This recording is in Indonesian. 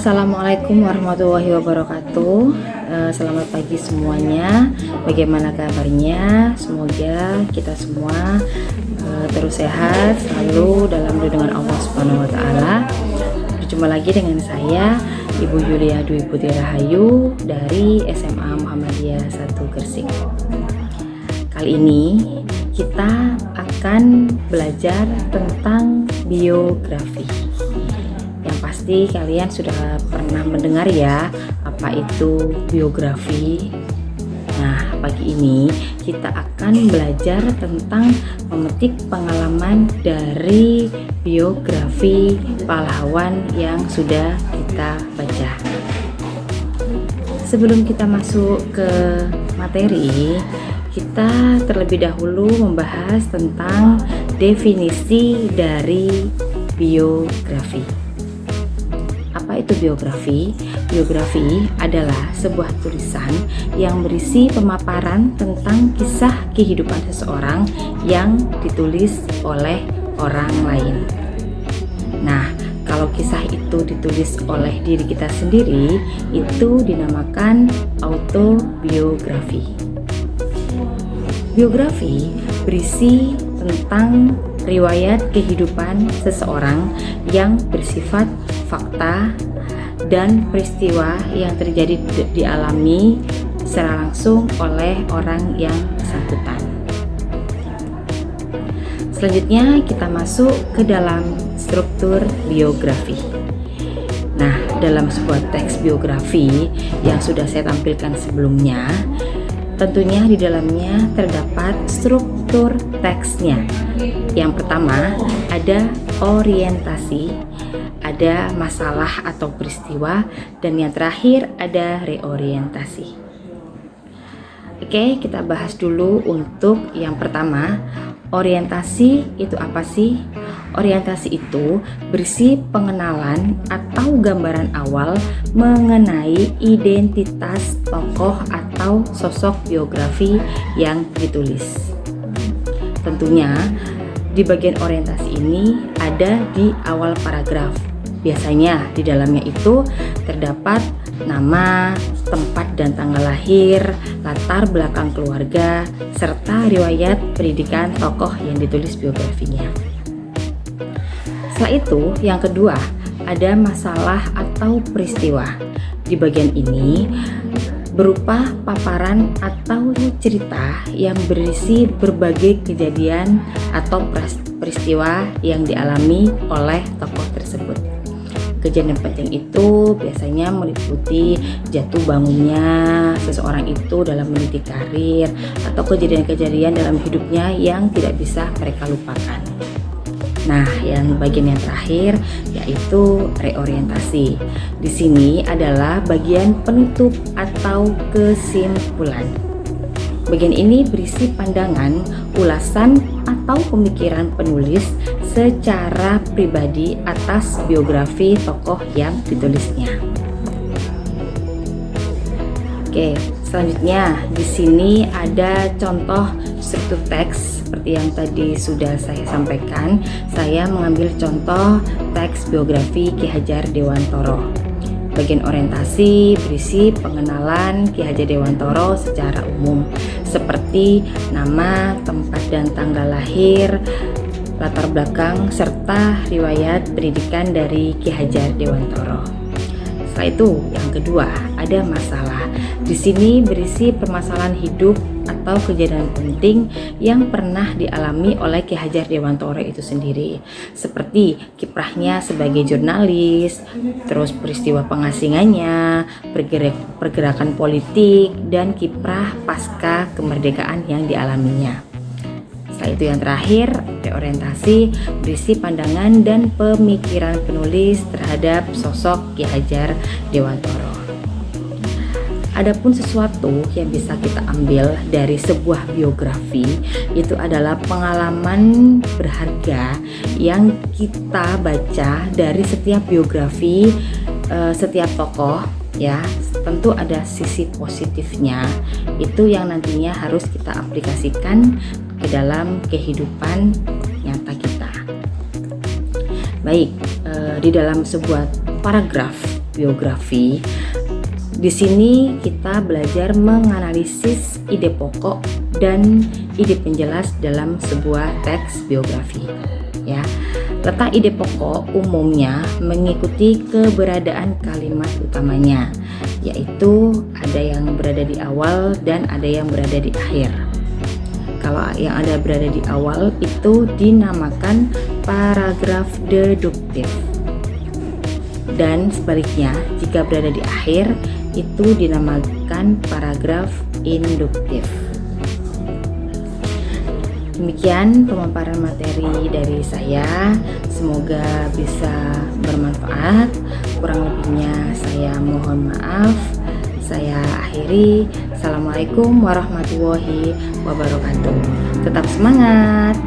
Assalamualaikum warahmatullahi wabarakatuh. Selamat pagi semuanya. Bagaimana kabarnya? Semoga kita semua terus sehat, selalu dalam lindungan Allah Subhanahu wa taala. Berjumpa lagi dengan saya, Ibu Yulia Dwi Putri Rahayu dari SMA Muhammadiyah 1 Gresik. Kali ini kita akan belajar tentang biografi. Yang pasti kalian sudah pernah mendengar ya, apa itu biografi. Nah, pagi ini kita akan belajar tentang memetik pengalaman dari biografi pahlawan yang sudah kita baca. Sebelum kita masuk ke materi, kita terlebih dahulu membahas tentang definisi dari biografi. Apa itu biografi? Biografi adalah sebuah tulisan yang berisi pemaparan tentang kisah kehidupan seseorang yang ditulis oleh orang lain. Nah, kalau kisah itu ditulis oleh diri kita sendiri, itu dinamakan autobiografi. Biografi berisi tentang riwayat kehidupan seseorang yang bersifat fakta dan peristiwa yang terjadi dialami secara langsung oleh orang yang bersangkutan. Selanjutnya kita masuk ke dalam struktur biografi. Nah, dalam sebuah teks biografi yang sudah saya tampilkan sebelumnya, tentunya di dalamnya terdapat struktur teksnya. Yang pertama ada orientasi, ada masalah atau peristiwa, dan yang terakhir ada reorientasi. Oke, kita bahas dulu untuk yang pertama. Orientasi itu apa sih? Orientasi itu berisi pengenalan atau gambaran awal mengenai identitas tokoh atau sosok biografi yang ditulis. Tentunya di bagian orientasi ini ada di awal paragraf. Biasanya di dalamnya itu terdapat nama, tempat dan tanggal lahir, latar belakang keluarga, serta riwayat pendidikan tokoh yang ditulis biografinya. Setelah itu, yang kedua, ada masalah atau peristiwa. Di bagian ini berupa paparan atau cerita yang berisi berbagai kejadian atau peristiwa yang dialami oleh tokoh tersebut. Kejadian penting itu biasanya meliputi jatuh bangunnya seseorang itu dalam meniti karir atau kejadian-kejadian dalam hidupnya yang tidak bisa mereka lupakan. Nah, yang bagian yang terakhir yaitu reorientasi. Di sini adalah bagian penutup atau kesimpulan. Bagian ini berisi pandangan, ulasan, atau pemikiran penulis secara pribadi atas biografi tokoh yang ditulisnya. Oke, selanjutnya di sini ada contoh struktur teks seperti yang tadi sudah saya sampaikan. Saya mengambil contoh teks biografi Ki Hajar Dewantoro. Bagian orientasi berisi pengenalan Ki Hajar Dewantoro secara umum seperti nama, tempat dan tanggal lahir, latar belakang serta riwayat pendidikan dari Ki Hajar Dewantoro. Setelah itu, yang kedua ada masalah. Di sini berisi permasalahan hidup atau kejadian penting yang pernah dialami oleh Ki Hajar Dewantoro itu sendiri, seperti kiprahnya sebagai jurnalis, terus peristiwa pengasingannya, pergerakan politik, dan kiprah pasca kemerdekaan yang dialaminya. Setelah itu yang terakhir, reorientasi berisi pandangan dan pemikiran penulis terhadap sosok Ki Hajar Dewantoro. Adapun sesuatu yang bisa kita ambil dari sebuah biografi itu adalah pengalaman berharga yang kita baca dari setiap biografi, setiap tokoh ya. Tentu ada sisi positifnya, itu yang nantinya harus kita aplikasikan ke dalam kehidupan nyata kita. Baik, di dalam sebuah paragraf biografi. Di sini kita belajar menganalisis ide pokok dan ide penjelas dalam sebuah teks biografi. Ya, letak ide pokok umumnya mengikuti keberadaan kalimat utamanya, yaitu ada yang berada di awal dan ada yang berada di akhir. Kalau yang ada berada di awal itu dinamakan paragraf deduktif. Dan sebaliknya, jika berada di akhir itu dinamakan paragraf induktif. Demikian pemaparan materi dari saya. Semoga bisa bermanfaat. Kurang lebihnya saya mohon maaf. Saya akhiri. Assalamualaikum warahmatullahi wabarakatuh. Tetap semangat.